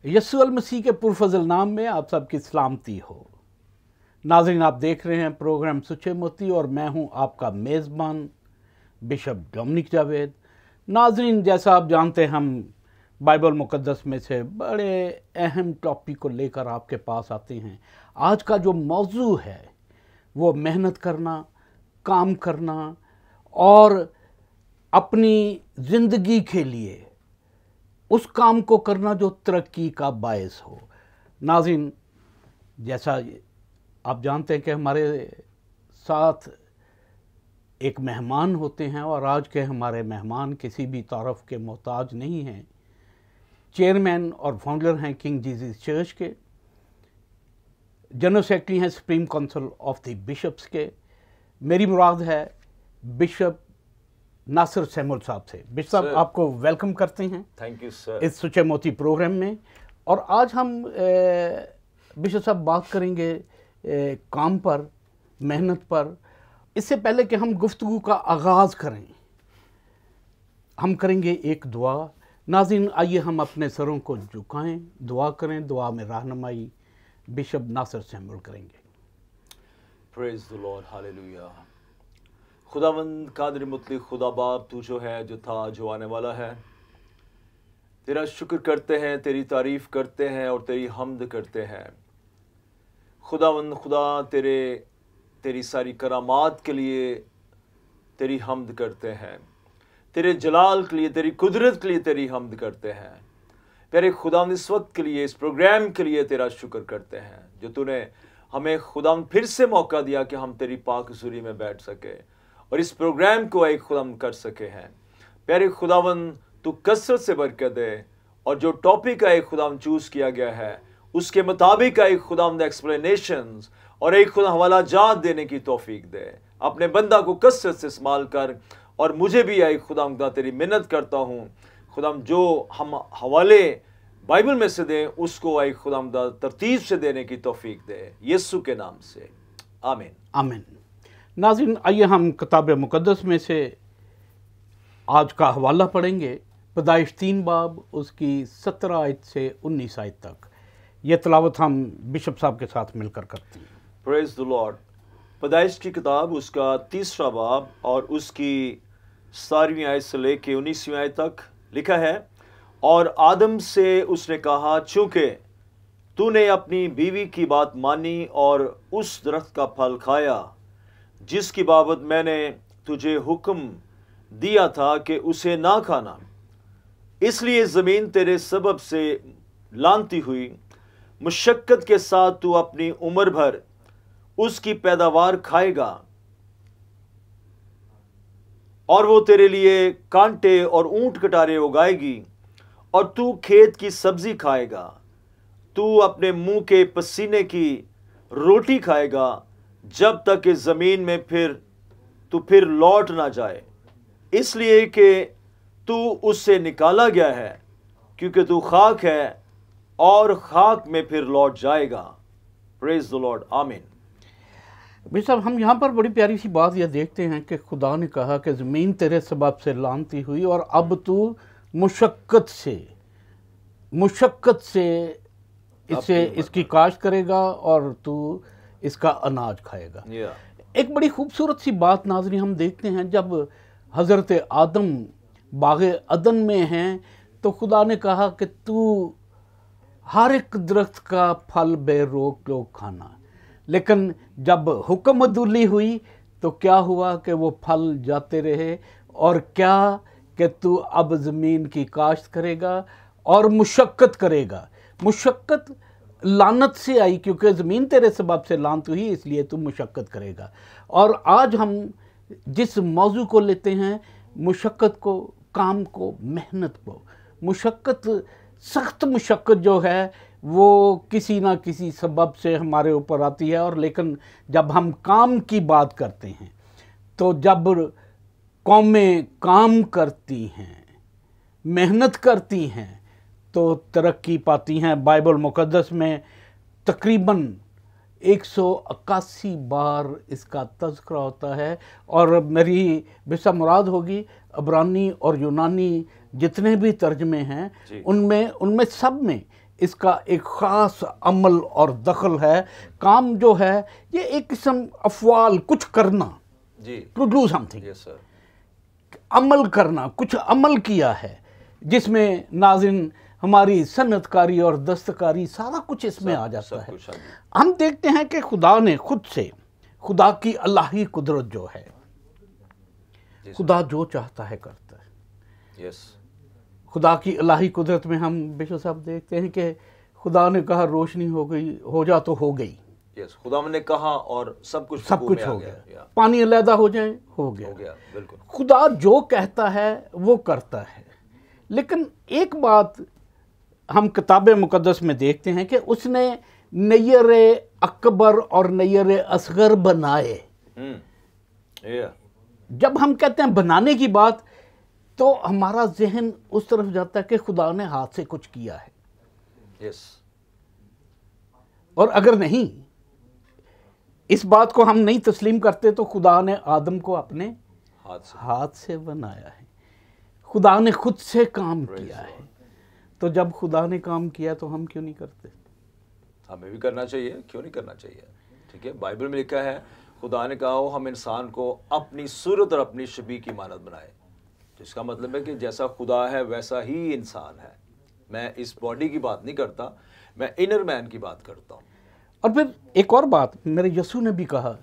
यस्सु अल मसीह के पुरफजल नाम में आप सबकी सलामती हो। नाज़रीन, आप देख रहे हैं प्रोग्राम सुचे मोती और मैं हूं आपका मेज़बान बिशप डोमिनिक जावेद। नाज़रीन, जैसा आप जानते हैं, हम बाइबल मुक़द्दस में से बड़े अहम टॉपिक को लेकर आपके पास आते हैं। आज का जो मौजू है वो मेहनत करना, काम करना और अपनी ज़िंदगी के लिए उस काम को करना जो तरक्की का बायस हो। नाज़रीन, जैसा आप जानते हैं कि हमारे साथ एक मेहमान होते हैं और आज के हमारे मेहमान किसी भी तारफ़ के मोहताज नहीं हैं। चेयरमैन और फाउंडर हैं किंग जीसस चर्च के, जनरल सेक्रेटरी हैं supreme council of the bishops के। मेरी मुराद है बिशप नासिर सैमुअल साहब से। बिशप साहब, आपको वेलकम करते हैं। थैंक यू सर, इस सुचे मोती प्रोग्राम में। और आज हम बिशप साहब बात करेंगे काम पर, मेहनत पर। इससे पहले कि हम गुफ्तगू का आगाज़ करें, हम करेंगे एक दुआ। नाज़रीन, आइए हम अपने सरों को झुकाएं, दुआ करें। दुआ में रहनुमाई बिशप नासिर सैमुअल करेंगे। Praise the Lord, hallelujah. खुदावंद कादिर मुतलक खुदा बाप, तू जो है, जो था, जो आने वाला है, तेरा शुक्र करते हैं, तेरी तारीफ़ करते हैं और तेरी हम्द करते हैं। खुदावंद खुदा, तेरी सारी करामात के लिए तेरी हम्द करते हैं, तेरे जलाल के लिए, तेरी कुदरत के लिए तेरी हम्द करते हैं। प्यारे खुदावंद, इस वक्त के लिए, इस प्रोग्राम के लिए तेरा शुक्र करते हैं जो तूने हमें खुदावंद फिर से मौका दिया कि हम तेरी पाक हुज़ूरी में बैठ सके और इस प्रोग्राम को एक खुदावंद कर सके हैं। प्यारे खुदावंद, तू कसरत से बरकत दे और जो टॉपिक का एक खुदावंद चूज़ किया गया है उसके मुताबिक का एक खुदावंद एक्सप्लेनेशंस और एक खुदा हवाला जात देने की तौफीक दे। अपने बंदा को कसरत से इस्तेमाल कर और मुझे भी एक खुदावंद तेरी मिन्नत करता हूँ खुदावंद, जो हम हवाले बाइबल में से दें उसको एक खुदावंद तरतीब से देने की तौफीक दे, यीशु के नाम से, आमीन आमीन। नाज़रीन, आइए हम किताब मुक़द्दस में से आज का हवाला पढ़ेंगे। पैदाइश 3 बाब उसकी 17 आयत से 19 आयत तक। ये तिलावत हम बिशप साहब के साथ मिलकर करते हैं। Praise the Lord. पैदाइश की किताब उसका 3 बाब और उसकी 17वीं आयत से लेके 19वीं आयत तक लिखा है, और आदम से उसने कहा, चूंकि तूने अपनी बीवी की बात मानी और उस दरख्त का फल खाया जिसकी बाबत मैंने तुझे हुक्म दिया था कि उसे ना खाना, इसलिए ज़मीन तेरे सबब से लानती हुई। मुशक्कत के साथ तू अपनी उम्र भर उसकी पैदावार खाएगा और वो तेरे लिए कांटे और ऊंट कटारे उगाएगी और तू खेत की सब्जी खाएगा। तू अपने मुंह के पसीने की रोटी खाएगा जब तक कि ज़मीन में फिर लौट ना जाए, इसलिए कि तू उससे निकाला गया है, क्योंकि तू खाक है और खाक में फिर लौट जाएगा। प्रेज द लॉर्ड, आमीन। भाई साहब, हम यहाँ पर बड़ी प्यारी सी बात यह देखते हैं कि खुदा ने कहा कि ज़मीन तेरे सबब से लानती हुई और अब तू मुशक्कत से इसकी काश्त करेगा और तू इसका अनाज खाएगा। एक बड़ी खूबसूरत सी बात नाज़रीन हम देखते हैं, जब हज़रत आदम बाग़े अदन में हैं तो खुदा ने कहा कि तू हर एक दरख्त का फल बेरोक लोग खाना, लेकिन जब हुक्म अदूली हुई तो क्या हुआ कि वो फल जाते रहे, और क्या कि तू अब ज़मीन की काश्त करेगा और मुशक्कत करेगा। मुशक्कत लानत से आई, क्योंकि ज़मीन तेरे सबब से लानत हुई, इसलिए तू मुशक्कत करेगा। और आज हम जिस मौजू को लेते हैं, मुशक्कत को, काम को, मेहनत को। मुशक्कत, सख्त मुशक्कत जो है वो किसी ना किसी सबब से हमारे ऊपर आती है, और लेकिन जब हम काम की बात करते हैं तो जब कौमें काम करती हैं, मेहनत करती हैं तो तरक्की पाती हैं। बाइबल मुक़द्दस में तकरीबन 181 बार इसका तज़किरा होता है, और मेरी बिसा मुराद होगी अब्रानी और यूनानी जितने भी तर्जमे हैं उनमें सब में इसका एक ख़ास अमल और दखल है। काम जो है ये एक किस्म अफ़वाल, कुछ करना जी, to do something, yes sir, अमल करना, कुछ अमल किया है जिसमें नाज़रीन हमारी सन्नतकारी और दस्तकारी सारा कुछ इसमें आ जाता है। हम देखते हैं कि खुदा ने खुद से, खुदा की अल्लाही कुदरत जो है, खुदा जो चाहता है करता है। यस, खुदा की अल्लाही कुदरत में हम बिशप साहब देखते हैं कि खुदा ने कहा रोशनी हो गई, हो जा तो हो गई। यस, खुदा ने कहा और सब कुछ हो गया। पानी अलहदा हो जाए, हो गया। बिल्कुल। खुदा जो कहता है वो करता है। लेकिन एक बात हम किताब मुकद्दस में देखते हैं कि उसने नैयर अकबर और नैयर असगर बनाए। जब हम कहते हैं बनाने की बात, तो हमारा जहन उस तरफ जाता है कि खुदा ने हाथ से कुछ किया है। यस। और अगर नहीं, इस बात को हम नहीं तस्लीम करते, तो खुदा ने आदम को अपने हाथ से बनाया है। खुदा ने खुद से काम किया है। तो जब खुदा ने काम किया तो हम क्यों नहीं करते? हमें भी करना चाहिए, क्यों नहीं करना चाहिए? ठीक है, बाइबल में लिखा है खुदा ने कहा हम इंसान को अपनी सूरत और अपनी शबीह की मानद बनाए। जिसका मतलब है कि जैसा खुदा है वैसा ही इंसान है। मैं इस बॉडी की बात नहीं करता, मैं इनर मैन की बात करता हूँ। और फिर एक और बात, मेरे यीशु ने भी कहा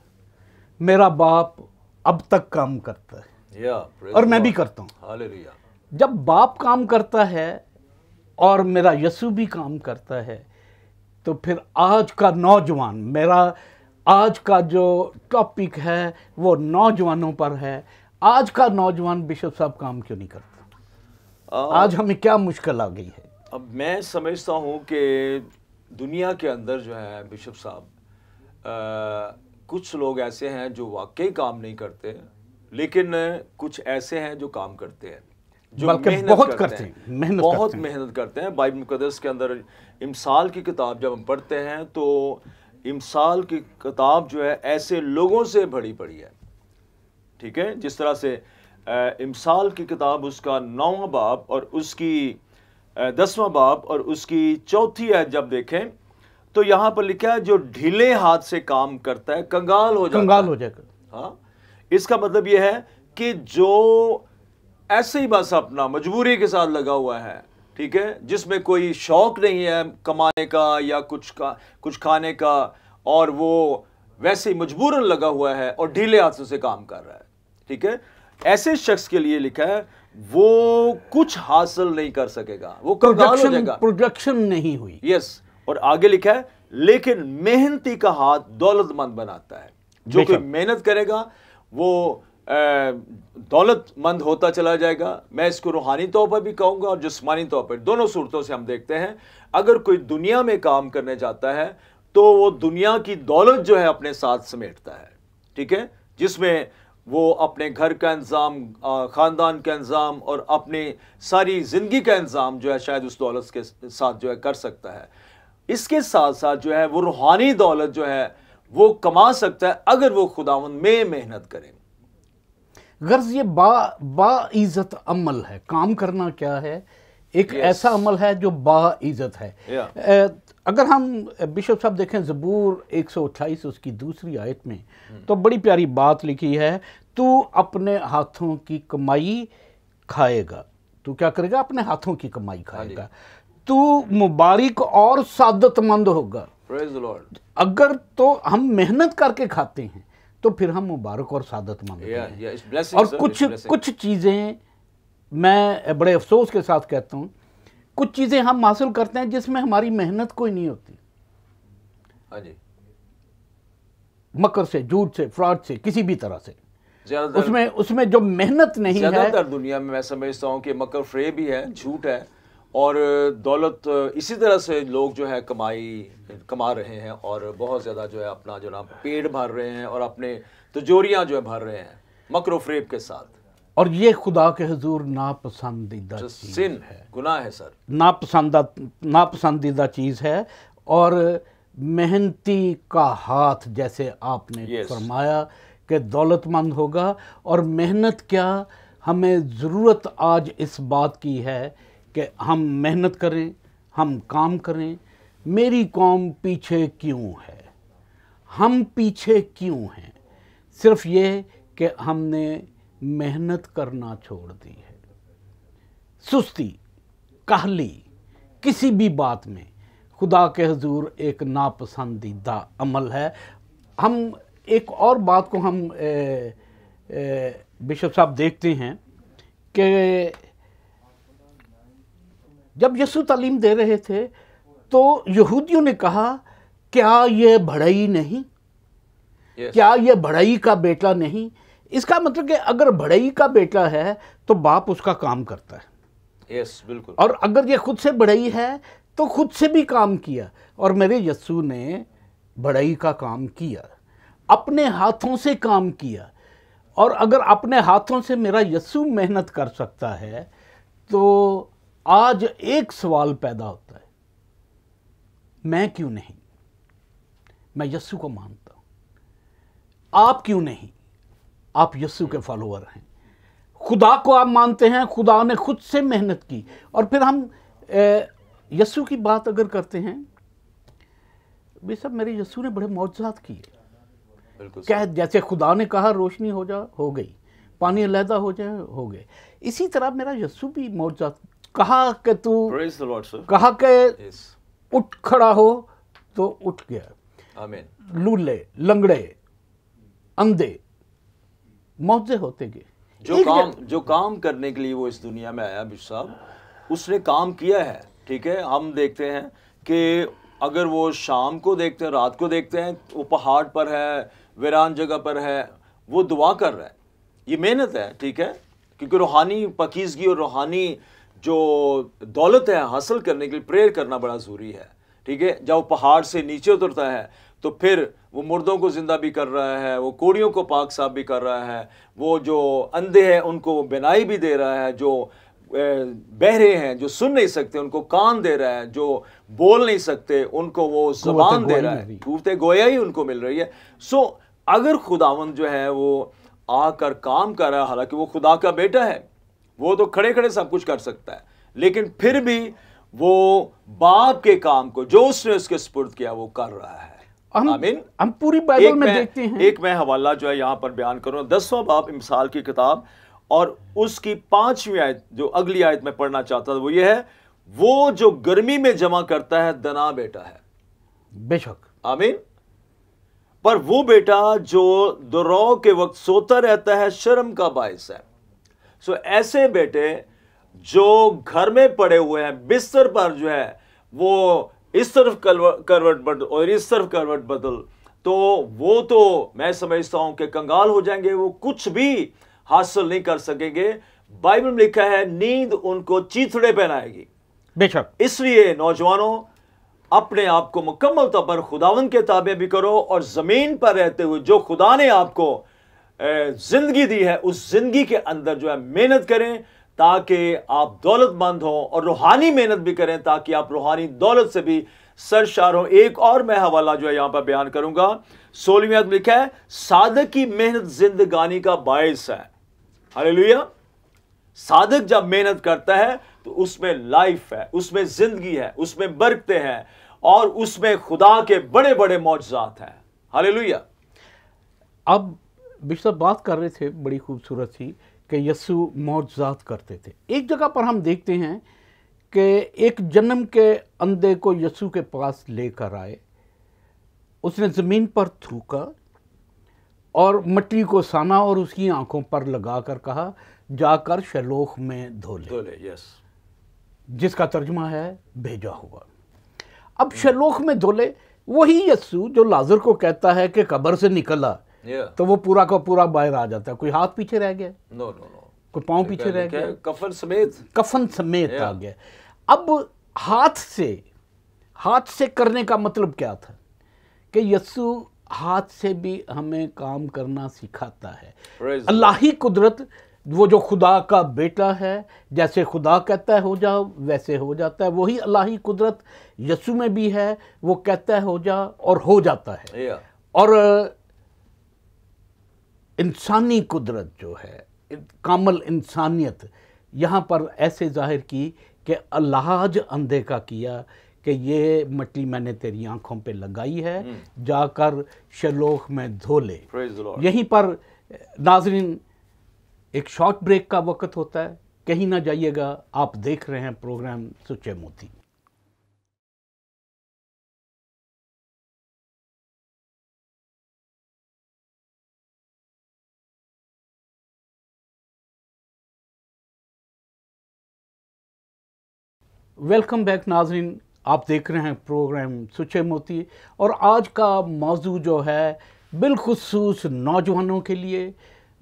मेरा बाप अब तक काम करता है, और मैं भी करता हूँ। हालेलुया। जब बाप काम करता है और मेरा यीशु भी काम करता है, तो फिर आज का नौजवान, मेरा आज का जो टॉपिक है वो नौजवानों पर है। आज का नौजवान बिशप साहब काम क्यों नहीं करता? आज हमें क्या मुश्किल आ गई है? अब मैं समझता हूँ कि दुनिया के अंदर जो है बिशप साहब, कुछ लोग ऐसे हैं जो वाकई काम नहीं करते, लेकिन कुछ ऐसे हैं जो काम करते हैं, जो बहुत मेहनत करते हैं। बाइबल मुकद्दस के अंदर इमसाल की किताब जब हम पढ़ते हैं तो इमसाल की किताब जो है ऐसे लोगों से भरी पड़ी है। ठीक है, जिस तरह से इमसाल की किताब उसका 9वां बाब और उसकी 10वां बाब और उसकी 4थी आयत जब देखें तो यहाँ पर लिखा है जो ढीले हाथ से काम करता है कंगाल हो जाएगा। हाँ, इसका मतलब यह है कि जो ऐसे ही बस अपना मजबूरी के साथ लगा हुआ है, ठीक है, जिसमें कोई शौक नहीं है कमाने का या कुछ खाने का, और वो वैसे ही मजबूरन लगा हुआ है और ढीले हाथों से काम कर रहा है, ठीक है, ऐसे शख्स के लिए लिखा है वो कुछ हासिल नहीं कर सकेगा, वो कंगाल हो जाएगा, प्रोडक्शन नहीं हुई। यस, और आगे लिखा है लेकिन मेहनती का हाथ दौलतमंद बनाता है। जो कोई मेहनत करेगा वो दौलतमंद होता चला जाएगा। मैं इसको रूहानी तौर पर भी कहूंगा और जिस्मानी तौर पर, दोनों सूरतों से हम देखते हैं। अगर कोई दुनिया में काम करने जाता है तो वो दुनिया की दौलत जो है अपने साथ समेटता है, ठीक है, जिसमें वो अपने घर का इंतजाम, खानदान का इंतजाम और अपनी सारी जिंदगी का इंतजाम जो है शायद उस दौलत के साथ जो है कर सकता है। इसके साथ साथ जो है वो रूहानी दौलत जो है वो कमा सकता है अगर वो खुदावंद में मेहनत करे। गर्ज ये बा-इज़्ज़त अमल है। काम करना क्या है? एक ऐसा अमल है जो बा-इज़्ज़त है। अगर हम बिशप साहब देखें ज़बूर 128 उसकी 2री आयत में, तो बड़ी प्यारी बात लिखी है, तू अपने हाथों की कमाई खाएगा। तू क्या करेगा? अपने हाथों की कमाई खाएगा। तू मुबारक और सादतमंद होगा। Praise the Lord. अगर तो हम मेहनत करके खाते हैं तो फिर हम मुबारक और सादतमंद हैं। और कुछ चीज़ें मैं बड़े अफसोस के साथ कहता हूँ, कुछ चीज़ें हम हासिल करते हैं जिसमें हमारी मेहनत कोई नहीं होती। हाँ जी। मकर से, झूठ से, फ्रॉड से, किसी भी तरह से उसमें जो मेहनत नहीं है। ज़्यादातर दुनिया में मैं समझता हूँ कि मकर फ्रेब भी है, झूठ है, और दौलत इसी तरह से लोग जो है कमा रहे हैं और बहुत ज़्यादा जो है अपना जो ना पेट भर रहे हैं और अपने तिजोरियाँ जो है भर रहे हैं मकर फ्रेब के साथ। और ये खुदा के हुजूर नापसंदीदा चीज़ है, गुनाह है सर, नापसंदीदा चीज़ है। और मेहनती का हाथ, जैसे आपने फरमाया कि दौलतमंद होगा। और मेहनत क्या, हमें ज़रूरत आज इस बात की है कि हम मेहनत करें, हम काम करें। मेरी कौम पीछे क्यों है, हम पीछे क्यों हैं? सिर्फ ये कि हमने मेहनत करना छोड़ दी है। सुस्ती, काहली किसी भी बात में खुदा के हुजूर एक नापसंदीदा अमल है। हम एक और बात को हम बिशप साहब देखते हैं कि जब यीशु तालीम दे रहे थे तो यहूदियों ने कहा, क्या ये बढ़ई नहीं? क्या ये बढ़ई का बेटा नहीं? इसका मतलब कि अगर बढ़ई का बेटा है तो बाप उसका काम करता है। बिल्कुल। और अगर ये खुद से बढ़ई है तो खुद से भी काम किया। और मेरे यीशु ने बढ़ई का काम किया, अपने हाथों से काम किया। और अगर अपने हाथों से मेरा यीशु मेहनत कर सकता है तो आज एक सवाल पैदा होता है, मैं क्यों नहीं? मैं यीशु को मानता हूं, आप क्यों नहीं? आप यीशु के फॉलोअर हैं, खुदा को आप मानते हैं, खुदा ने खुद से मेहनत की। और फिर हम यीशु की बात अगर करते हैं, बेशक मेरे यीशु ने बड़े मौजज़ात किए। क्या जैसे खुदा ने कहा रोशनी हो जा, हो गई, पानी अलहदा हो जाए, हो गए। इसी तरह मेरा यीशु भी मौजज़ात, कहा कि तू, कहा कि उठ खड़ा हो तो उठ गया। आमीन। लूले, लंगड़े, अंधे मौजे होते गए। जो काम करने के लिए वो इस दुनिया में आया बिशप साहब, उसने काम किया है। ठीक है, हम देखते हैं कि अगर वो शाम को देखते हैं, रात को देखते हैं, वो पहाड़ पर है, वीरान जगह पर है, वो दुआ कर रहा है। ये मेहनत है, ठीक है, क्योंकि रूहानी पाकीज़गी और रूहानी जो दौलत है हासिल करने के लिए प्रेयर करना बड़ा ज़रूरी है। ठीक है, जब वो पहाड़ से नीचे उतरता है तो फिर वो मुर्दों को ज़िंदा भी कर रहा है, वो कोड़ियों को पाक साफ भी कर रहा है, वो जो अंधे हैं उनको बिनाई भी दे रहा है, जो बहरे हैं जो सुन नहीं सकते उनको कान दे रहा है, जो बोल नहीं सकते उनको वो ज़बान दे रहा है, कुव्वत गोया ही उनको मिल रही है। सो अगर खुदावंद जो है वो आकर काम कर रहा है, हालांकि वो खुदा का बेटा है, वो तो खड़े खड़े सब कुछ कर सकता है, लेकिन फिर भी वो बाप के काम को जो उसने उसके सुपुर्द किया वो कर रहा है। आमीन। हम पूरी बाइबल में देखते हैं। एक मैं हवाला जो है यहां पर बयान करूं, 10वां बाब मिसाल की किताब और उसकी 5वीं आयत, जो अगली आयत में पढ़ना चाहता था वो ये है, वो जो गर्मी में जमा करता है दना बेटा है। बेशक। आमीन। पर वो बेटा जो दुराव के वक्त सोता रहता है शर्म का बायस है। सो ऐसे बेटे जो घर में पड़े हुए हैं, बिस्तर पर जो है वो इस तरफ करवट बदल और इस तरफ करवट बदल, तो वो तो मैं समझता हूं कि कंगाल हो जाएंगे, वो कुछ भी हासिल नहीं कर सकेंगे। बाइबल में लिखा है नींद उनको चीथड़े पहनाएगी। बेशक। इसलिए नौजवानों, अपने आप को मुकम्मल तौर पर खुदावंद के ताबे भी करो और जमीन पर रहते हुए जो खुदा ने आपको जिंदगी दी है उस जिंदगी के अंदर जो है मेहनत करें ताकि आप दौलतमंद हो, और रूहानी मेहनत भी करें ताकि आप रूहानी दौलत से भी सरशार हो। एक और मैं हवाला जो है यहां पर बयान करूंगा, 16वीं आयत में लिखा है, सादक की मेहनत जिंदगानी का बायस है। हालेलुया। सादक जब मेहनत करता है तो उसमें लाइफ है, उसमें जिंदगी है, उसमें बरकतें हैं और उसमें खुदा के बड़े बड़े मौजज़ात हैं। हालेलुया। अब बिशप बात कर रहे थे बड़ी खूबसूरत सी कि यीशु मौजज़ात करते थे। एक जगह पर हम देखते हैं कि एक जन्म के अंधे को यीशु के पास लेकर आए, उसने ज़मीन पर थूका और मिट्टी को साना और उसकी आंखों पर लगाकर कहा, जाकर शलोख में धो ले। यस। जिसका तर्जुमा है भेजा हुआ। अब शलोख में धो ले, वही यीशु जो लाजर को कहता है कि कब्र से निकला, तो वो पूरा का पूरा बाहर आ जाता है। कोई हाथ पीछे रह गया? No no no. कोई पांव पीछे रह गया? कफन समेत आ गया। अब हाथ से करने का मतलब क्या था कि यीशु हाथ से भी हमें काम करना सिखाता है। अल्लाही कुदरत, वो जो खुदा का बेटा है, जैसे खुदा कहता है हो जाओ वैसे हो जाता है, वही अल्लाही कुदरत यीशु में भी है। वो कहता है हो जा और हो जाता है। और इंसानी कुदरत जो है, कामल इंसानियत यहाँ पर ऐसे जाहिर की कि इलाज अंधे का किया कि ये मट्टी मैंने तेरी आंखों पे लगाई है, जाकर शलोख में धो ले। यहीं पर नाजरीन एक शॉर्ट ब्रेक का वक्त होता है, कहीं ना जाइएगा, आप देख रहे हैं प्रोग्राम सच्चे मोती। वेलकम बैक नाजरीन, आप देख रहे हैं प्रोग्राम सच्चे मोती और आज का मौजू जो है बिलखुसूस नौजवानों के लिए,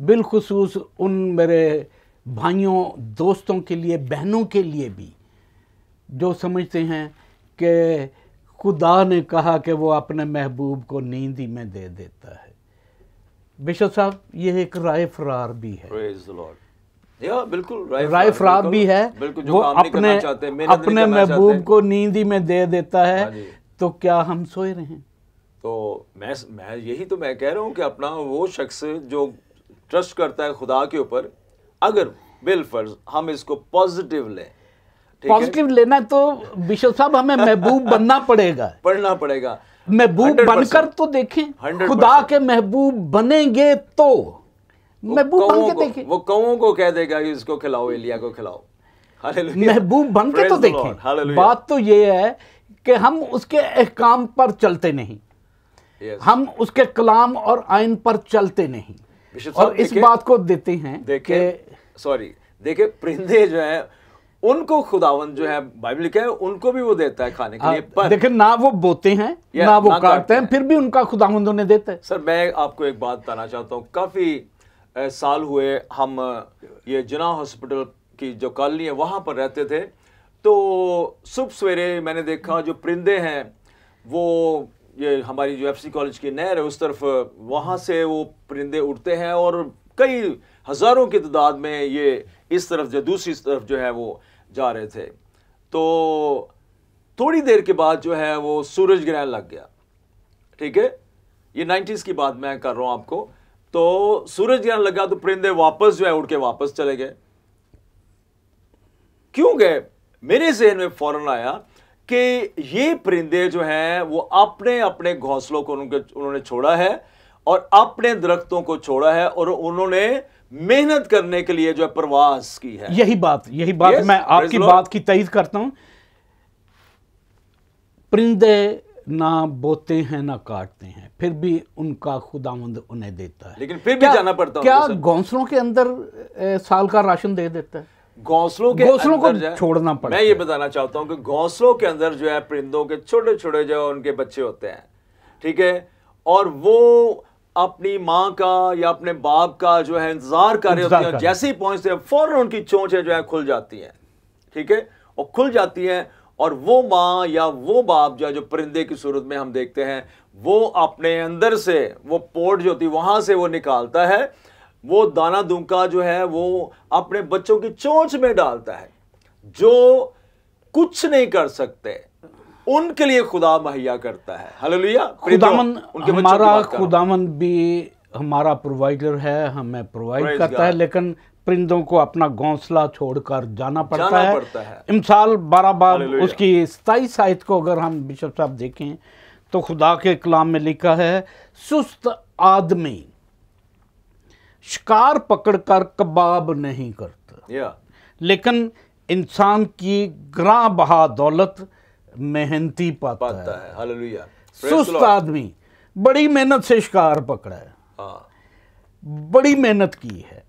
बिलखुसूस उन मेरे भाइयों दोस्तों के लिए, बहनों के लिए भी जो समझते हैं कि खुदा ने कहा कि वो अपने महबूब को नींद ही में दे देता है। बिशप साहब, ये एक राय फरार भी है। Praise the Lord. या बिल्कुल राय फरार भी है, जो वो काम नहीं करना चाहते, अपने महबूब को नींद ही में दे देता है। तो क्या हम सोए रहे हैं? तो मैं यही तो मैं कह रहा हूँ कि अपना वो शख्स जो ट्रस्ट करता है खुदा के ऊपर, अगर बिलफर्ज हम इसको पॉजिटिव लें, पॉजिटिव लेना है तो बिशप साहब हमें महबूब बनना पड़ेगा, पढ़ना पड़ेगा। महबूब बनकर तो देखें, खुदा के महबूब बनेंगे तो महबूब बन के देखें। वो कौओं को कह देगा कि इसको खिलाओ, एलिया को खिलाओ। महबूब बन के तो देखें। बात तो ये है कि हम उसके अहकाम पर चलते नहीं, हम उसके कलाम और आइन पर चलते नहीं, और इस बात को देते हैं। देखिए परिंदे जो है उनको खुदावंद जो है बाइबल लिखा है उनको भी वो देता है खाने के लिए, पर देखिए ना वो बोते हैं ना वो काटते हैं, फिर भी उनका खुदावंद उन्हें देता है। सर मैं आपको एक बात बताना चाहता हूँ, काफी साल हुए हम ये जिना हॉस्पिटल की जो कॉलोनी है वहां पर रहते थे, तो सुबह सवेरे मैंने देखा जो परिंदे हैं वो ये हमारी जो एफसी कॉलेज की नहर है उस तरफ, वहां से वो परिंदे उड़ते हैं और कई हजारों की तादाद में ये इस तरफ जो दूसरी तरफ जो है वो जा रहे थे। तो थोड़ी देर के बाद जो है वो सूरज ग्रहण लग गया। ठीक है, ये 90s की बात मैं कर रहा हूं आपको। तो सूरज ग्रहण लगा तो परिंदे वापस जो है उड़ के वापस चले गए। क्यों गए? मेरे ज़हन में फौरन आया कि ये परिंदे जो हैं वो अपने अपने घोंसलों को उन्होंने छोड़ा है और अपने दरख्तों को छोड़ा है और उन्होंने मेहनत करने के लिए जो है प्रवास की है। यही बात yes, मैं आपकी बात की तईद करता हूं। परिंदे ना बोते हैं ना काटते हैं, फिर भी उनका खुदावंद उन्हें देता है, लेकिन फिर भी जाना पड़ता है। क्या घोंसलों के अंदर साल का राशन दे देता है? घोंसलों को छोड़ना पड़ता है। मैं ये बताना चाहता हूं कि घोंसलों के अंदर जो है परिंदों के छोटे छोटे जो उनके बच्चे होते हैं, ठीक है, और वो अपनी माँ का या अपने बाप का जो है इंतजार कर रहे होते हैं। जैसे ही पहुंचते हैं फौरन उनकी चोंचें जो है खुल जाती हैं, ठीक है, और खुल जाती हैं और वो माँ या वो बाप जो परिंदे की सूरत में हम देखते हैं वो अपने अंदर से वो पोर्ट जो होती है वहां से वो निकालता है, वो दाना दूंका जो है वो अपने बच्चों की चोंच में डालता है। जो कुछ नहीं कर सकते उनके लिए खुदा मुहैया करता है। हालेलुया। खुदावन भी हमारा प्रोवाइडर है, हमें प्रोवाइड करता है, लेकिन परिंदों को अपना घोंसला छोड़कर जाना पड़ता है। इमसाल 12 बाब उसकी 27 आयत को अगर हम बिशप साहब देखें तो खुदा के कलाम में लिखा है, सुस्त आदमी शिकार पकड़कर कबाब नहीं करता, लेकिन इंसान की ग्रां बहा दौलत मेहनती पाता है। हालेलुया। सुस्त आदमी बड़ी मेहनत से शिकार पकड़ा है, बड़ी मेहनत की है,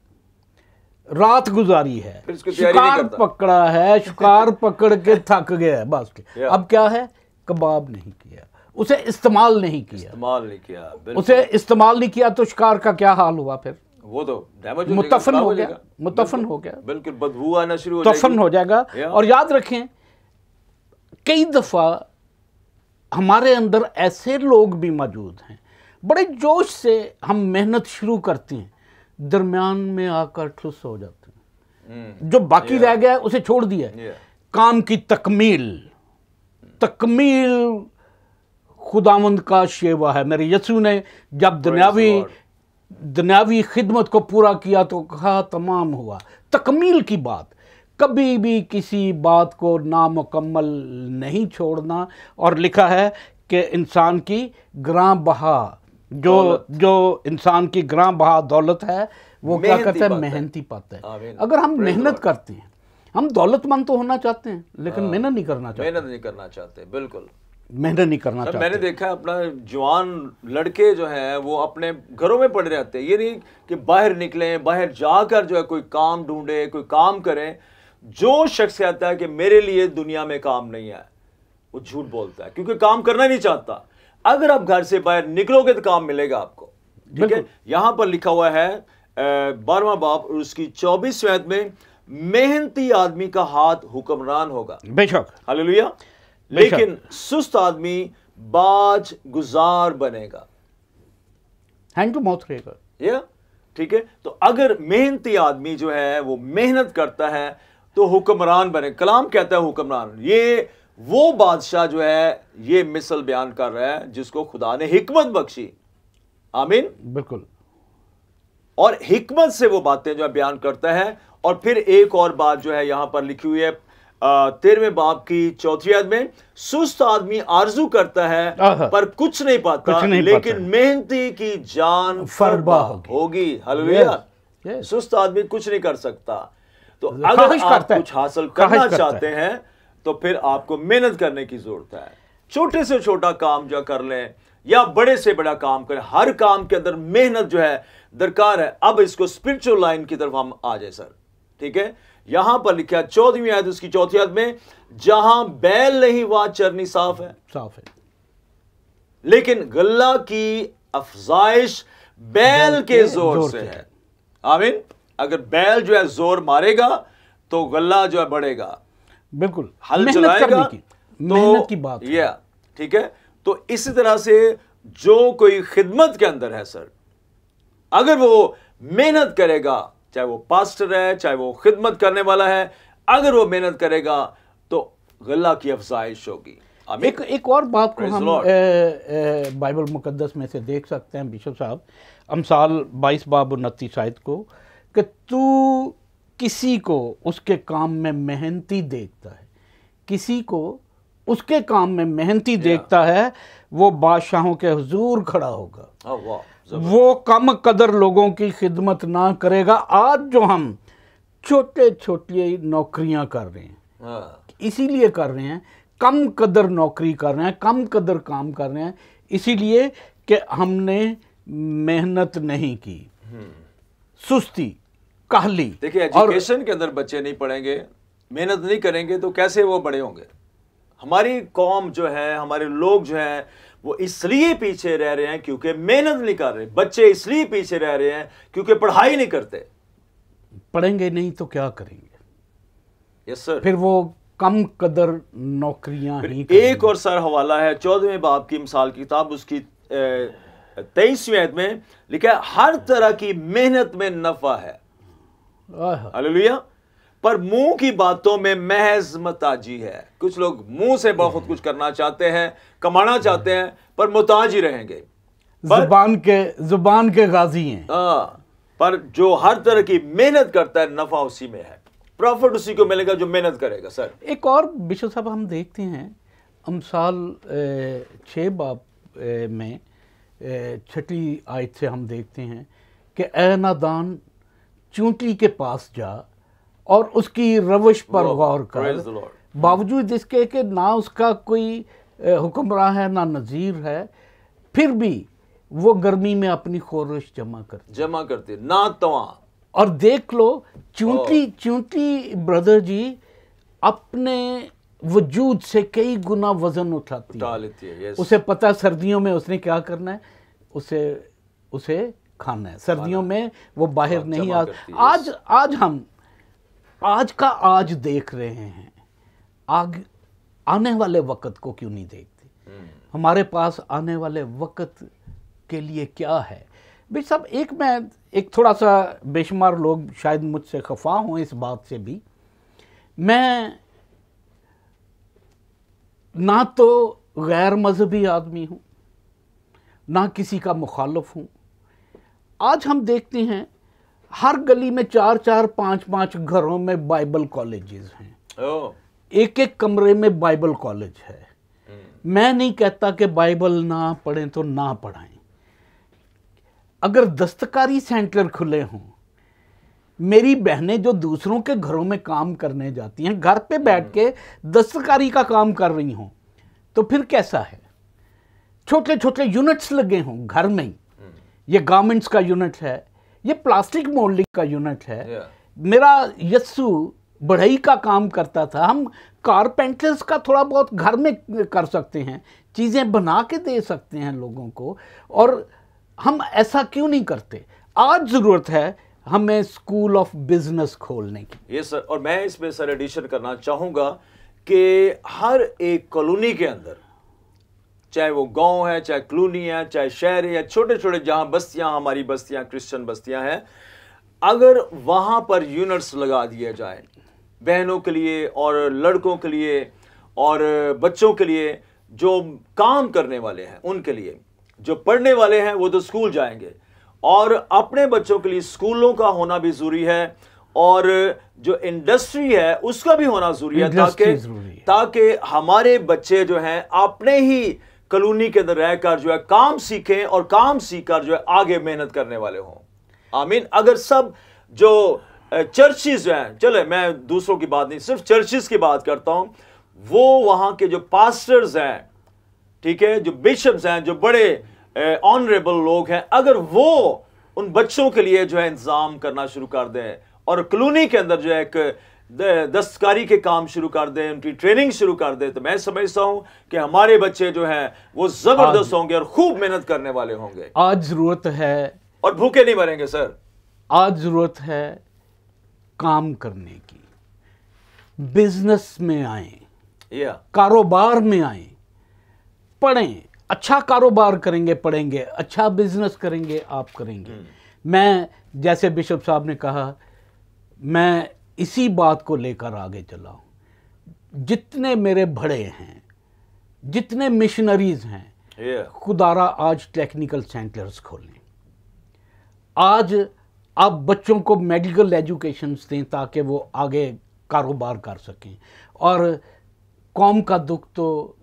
रात गुजारी है, शिकार पकड़ा है, शिकार पकड़ के थक गया है, बस अब क्या है, कबाब नहीं किया, उसे इस्तेमाल नहीं किया, उसे इस्तेमाल नहीं किया तो शिकार का क्या हाल हुआ? फिर वो तो मुतफन हो गया, बिल्कुल बदबू आना शुरू हो जाएगा। और याद रखें, कई दफा हमारे अंदर ऐसे लोग भी मौजूद हैं, बड़े जोश से हम मेहनत शुरू करते हैं, दरमियान में आकर ठुस हो जाते हैं, जो बाकी रह गया उसे छोड़ दिया। काम की तकमील खुदावंद का शेवा है। मेरे यीशु ने जब दुनियावी खिदमत को पूरा किया तो कहा तमाम हुआ, तकमील की बात। कभी भी किसी बात को नामुकम्मल नहीं छोड़ना। और लिखा है कि इंसान की ग्रां बहा जो इंसान की ग्रां बहा दौलत है वो क्या करता है, मेहनती पाता है। अगर हम मेहनत करते हैं, हम दौलतमंद तो होना चाहते हैं लेकिन मेहनत नहीं करना चाहते। बिल्कुल मेहनत नहीं करना चाहते। मैंने देखा अपना जवान लड़के जो हैं वो अपने घरों में पड़े रहते हैं। ये नहीं कि बाहर निकलें, बाहर जाकर जो है कोई काम ढूंढे, कोई काम करें। जो शख्स कहता है कि मेरे लिए दुनिया में काम नहीं है, वो झूठ बोलता है, क्योंकि काम करना नहीं चाहता। अगर आप घर से बाहर निकलोगे तो काम मिलेगा आपको, ठीक है। यहां पर लिखा हुआ है 12वां बाब और उसकी 24वीं आयत में, मेहनती आदमी का हाथ हुक्मरान होगा, बेशक, हालेलुया, लेकिन सुस्त आदमी बाज गुजार बनेगा, हैंड टू माउथ रहेगा। या ठीक है। तो अगर मेहनती आदमी जो है वो मेहनत करता है तो हुक्मरान बने। कलाम कहता है हुक्मरान, ये वो बादशाह जो है ये मिसल बयान कर रहा है जिसको खुदा ने हिकमत बख्शी। आमीन, बिल्कुल। और हिकमत से वो बातें जो है बयान करता है। और फिर एक और बात जो है यहां पर लिखी हुई है 13वें बाब की 4वीं आयत में, सुस्त आदमी आरजू करता है पर कुछ नहीं पाता, लेकिन मेहनती की जान फरबा होगी। हालेलुया। सुस्त आदमी कुछ नहीं कर सकता। तो अगर आप कुछ हासिल करना चाहते हैं तो फिर आपको मेहनत करने की जरूरत है। छोटे से छोटा काम जो कर लें या बड़े से बड़ा काम करें, हर काम के अंदर मेहनत जो है दरकार है। अब इसको स्पिरिचुअल लाइन की तरफ हम आ जाए सर, ठीक है। यहां पर लिखा है 14वीं आयत उसकी 4वीं आयत में, जहां बैल नहीं वहां चरनी साफ है, लेकिन गल्ला की अफजाइश बैल के जोर से है। आमीन। अगर बैल जो है जोर मारेगा तो गल्ला जो है बढ़ेगा, बिल्कुल हल चलाएगा। मेहनत की बात है, ठीक है। तो इसी तरह से जो कोई खिदमत के अंदर है सर, अगर वो मेहनत करेगा, चाहे वो पास्टर है, चाहे वो खिदमत करने वाला है, अगर वो मेहनत करेगा तो गल्ला की अफजाइश होगी। एक और बात को हम बाइबल मुकद्दस में से देख सकते हैं बिशप साहब, अमसाल 22 बाब 29 आयत को, कि तू किसी को उसके काम में मेहनती देखता है, किसी को उसके काम में मेहनती देखता है, वो बादशाहों के हुजूर खड़ा होगा। वो कम कदर लोगों की खिदमत ना करेगा। आज जो हम छोटे छोटी नौकरियां कर रहे हैं, इसीलिए कर रहे हैं, कम कदर नौकरी कर रहे हैं, कम कदर काम कर रहे हैं, इसीलिए कि हमने मेहनत नहीं की, सुस्ती, काहली। देखिए, एजुकेशन के अंदर बच्चे नहीं पढ़ेंगे, मेहनत नहीं करेंगे तो कैसे वो बड़े होंगे। हमारी कौम जो है, हमारे लोग जो हैं, वो इसलिए पीछे रह रहे हैं क्योंकि मेहनत नहीं कर रहे। बच्चे इसलिए पीछे रह रहे हैं क्योंकि पढ़ाई नहीं करते। पढ़ेंगे नहीं तो क्या करेंगे? Yes sir. फिर वो कम कदर नौकरियां ही। एक और सर हवाला है 14वें बाब की मिसाल की किताब, उसकी 23वीं आयत में लिखा है, हर तरह की मेहनत में नफा है, हालेलुया, पर मुंह की बातों में महज मताजी है। कुछ लोग मुंह से बहुत कुछ करना चाहते हैं, कमाना चाहते हैं, पर मुताज ही रहेंगे, जुबान के गाजी हैं। पर जो हर तरह की मेहनत करता है नफा उसी में है, प्रॉफिट उसी को मिलेगा जो मेहनत करेगा। सर एक और बिशप साहब हम देखते हैं अमसाल 6 बाब में 6वीं आयत से हम देखते हैं कि ए नादान, चूंटी के पास जा और उसकी रविश पर गौर कर, बावजूद इसके कि ना उसका कोई हुक्मरान है ना नज़ीर है, फिर भी वो गर्मी में अपनी खोरिश जमा करती ना तवा। और देख लो, चूंटी ब्रदर जी अपने वजूद से कई गुना वजन उठा लेती है। उसे पता सर्दियों में उसने क्या करना है, उसे खाना है। सर्दियों में वो बाहर नहीं आज हम आज देख रहे हैं, आने वाले वक्त को क्यों नहीं देखते? हमारे पास आने वाले वक्त के लिए क्या है भाई साहब? एक थोड़ा सा, बेशुमार लोग शायद मुझसे खफा हों इस बात से भी, मैं ना तो गैर मजहबी आदमी हूँ, ना किसी का मुखालिफ हूँ। आज हम देखते हैं हर गली में 4-4, 5-5 घरों में बाइबल कॉलेजेस हैं। एक एक कमरे में बाइबल कॉलेज है। मैं नहीं कहता कि बाइबल ना पढ़ें तो ना पढ़ाएं। अगर दस्तकारी सेंटर खुले हों, मेरी बहनें जो दूसरों के घरों में काम करने जाती हैं, घर पे बैठ के दस्तकारी का काम कर रही हों, तो फिर कैसा है? छोटे छोटे यूनिट्स लगे हों घर में ही। ये गारमेंट्स का यूनिट है, ये प्लास्टिक मोल्डिंग का यूनिट है। मेरा यस्सु बढ़ई का काम करता था। हम कारपेंटर्स का थोड़ा बहुत घर में कर सकते हैं, चीज़ें बना के दे सकते हैं लोगों को, और हम ऐसा क्यों नहीं करते? आज ज़रूरत है हमें स्कूल ऑफ बिजनेस खोलने की। ये सर, और मैं इसमें सर एडिशन करना चाहूँगा कि हर एक कॉलोनी के अंदर, चाहे वो गांव है, चाहे कॉलोनी है, चाहे शहर है, या छोटे छोटे जहां बस्तियां, हमारी बस्तियां क्रिश्चियन बस्तियां हैं, अगर वहां पर यूनिट्स लगा दिए जाए बहनों के लिए और लड़कों के लिए और बच्चों के लिए, जो काम करने वाले हैं उनके लिए, जो पढ़ने वाले हैं वो तो स्कूल जाएंगे, और अपने बच्चों के लिए स्कूलों का होना भी जरूरी है, और जो इंडस्ट्री है उसका भी होना जरूरी है, ताकि हमारे बच्चे जो हैं अपने ही कॉलोनी के अंदर रहकर जो है काम सीखें, और काम सीखकर जो है आगे मेहनत करने वाले हों। आमीन। अगर सब जो चर्चिज हैं, चले मैं दूसरों की बात नहीं, सिर्फ चर्चिज की बात करता हूं, वो वहां के जो पास्टर्स हैं, ठीक है, जो बिशप्स हैं, जो बड़े ऑनरेबल लोग हैं, अगर वो उन बच्चों के लिए जो है इंतजाम करना शुरू कर दें, और कॉलोनी के अंदर जो है एक दस्तकारी के काम शुरू कर दें, उनकी ट्रेनिंग शुरू कर दें, तो मैं समझता हूं कि हमारे बच्चे जो हैं वो जबरदस्त होंगे और खूब मेहनत करने वाले होंगे। आज जरूरत है, और भूखे नहीं मरेंगे सर। आज जरूरत है काम करने की। बिजनेस में आए, कारोबार में आए, पढ़ें, अच्छा कारोबार करेंगे, पढ़ेंगे, अच्छा बिजनेस करेंगे, आप करेंगे। मैं, जैसे बिशप साहब ने कहा, मैं इसी बात को लेकर आगे चला हूं। जितने मेरे बड़े हैं, जितने मिशनरीज हैं, खुदारा आज टेक्निकल सेंटर्स खोलें। आज आप बच्चों को मेडिकल एजुकेशन दें ताकि वो आगे कारोबार कर सकें। और कौम का दुख तो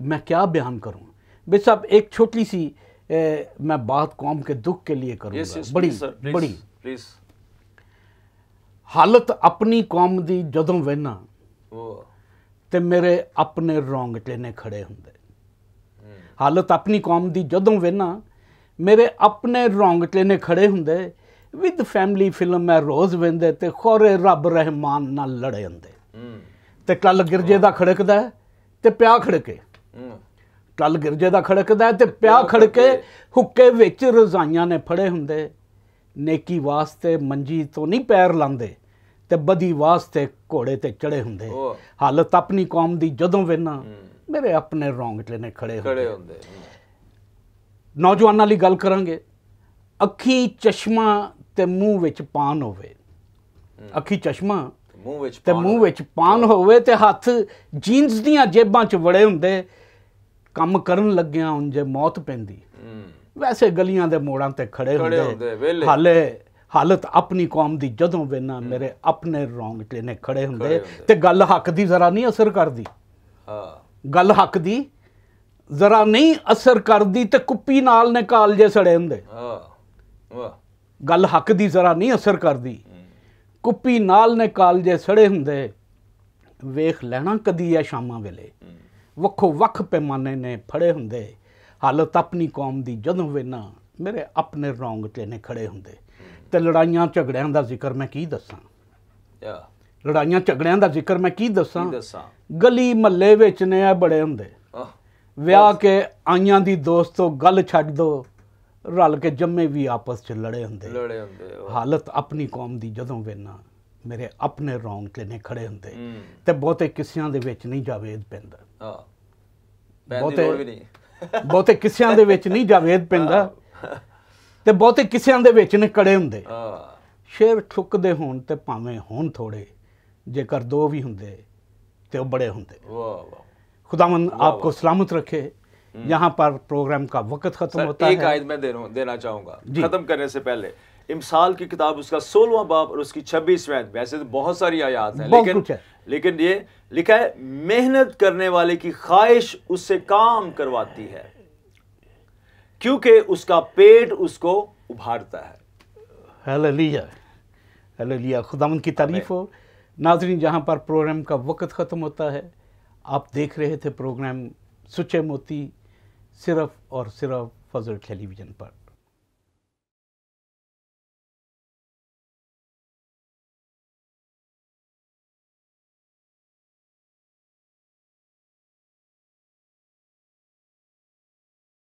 मैं क्या बयान करूं। बेशक एक छोटी सी मैं बात कौम के दुख के लिए करूंगा। बड़ी हालत अपनी कौम दी जदों वेना ते मेरे अपने रोंगटे ने खड़े हुंदे। हालत अपनी कौम दी जदों वेना मेरे अपने रोंगटे ने खड़े हुंदे। विद फैमिली फिल्म मैं रोज़ वेंदे ते खोरे रब रहमान नाल लड़े हुंदे। ते कल गिरजे दा खड़कदा है ते प्या खड़के, कल गिरजे दा खड़कदा है ते प्या खड़के, हुक्के विच रजाइयां ने फड़े हुंदे। नेकी वास्ते मंजी तो नहीं पैर लांदे ते बदी वास्ते घोड़े ते चढ़े हुंदे। हालत अपनी कौम दी जदों वेना मेरे अपने रोंगटे ने खड़े हुंदे। नौजवानां लई गल करांगे। अखी चश्मा ते मूँह विच पान होवे, अखी चश्मा ते मूँह विच पान होवे ते हत्थ जीन्स दियां जेबां च वड़े हुंदे। काम करन लग्गियां हुण जे मौत पैंदी, वैसे गलियां दे मोड़ां ते खड़े हुंदे। हालत अपनी कौम दी जदों वेना मेरे अपने रोंगटे ने खड़े हुंदे। ते गल हक दी जरा नहीं असर करदी, गल हक दी जरा नहीं असर करदी ते कुप्पी नाल ने कालजे सड़े हुंदे। गल हक दी जरा नहीं असर करदी, कुप्पी नाल ने कालजे सड़े हुंदे। वेख लेना कदी ऐ शामां वेले वक्खो वक्ख पैमाने ने फड़े हुंदे। हालत अपनी कौम दी जदों वेना मेरे अपने रोंगटे ने खड़े हुंदे। ते लड़ाइयां झगड़ियां दा जिक्र मैं की दसां, लड़ाइयां झगड़ियां दा जिक्र मैं की दसां। गली महल्ले विच ने आ बड़े हुंदे। विआह के आइयां दी दोस्तों गल छड्ड दो, रल के जम्मे भी आपस च लड़े हुंदे। हालत अपनी कौम दी जदों वेना मेरे अपने रोंगटे ने खड़े हुंदे। ते बहुते किस्सियां दे विच नहीं जावेद पैंदा, बहुते किस्सियां दे विच नहीं जावेद पैंदा, ते बहुते किस्सियां दे विच ने कड़े हुंदे। शेर ठुकदे होण ते भावें होण थोड़े, जेकर दो भी हुंदे ते वो बड़े हुंदे। खुदावंद आपको सलामत रखे। यहाँ पर प्रोग्राम का वक्त खत्म होता है। एक आयत मैं देना चाहूंगा खत्म करने से पहले। इमसाल की किताब उसका 16वां बाब और उसकी 26वें। वैसे तो बहुत सारी आयत हैं, लेकिन ये लिखा है मेहनत करने वाले की ख्वाहिश उससे काम करवाती है क्योंकि उसका पेट उसको उभारता है। हालेलुया, हालेलुया, खुदावंद की तारीफ हो। नाज़रीन, जहाँ पर प्रोग्राम का वक्त ख़त्म होता है, आप देख रहे थे प्रोग्राम सुच्चे मोती सिर्फ और सिर्फ फजल टेलीविज़न पर।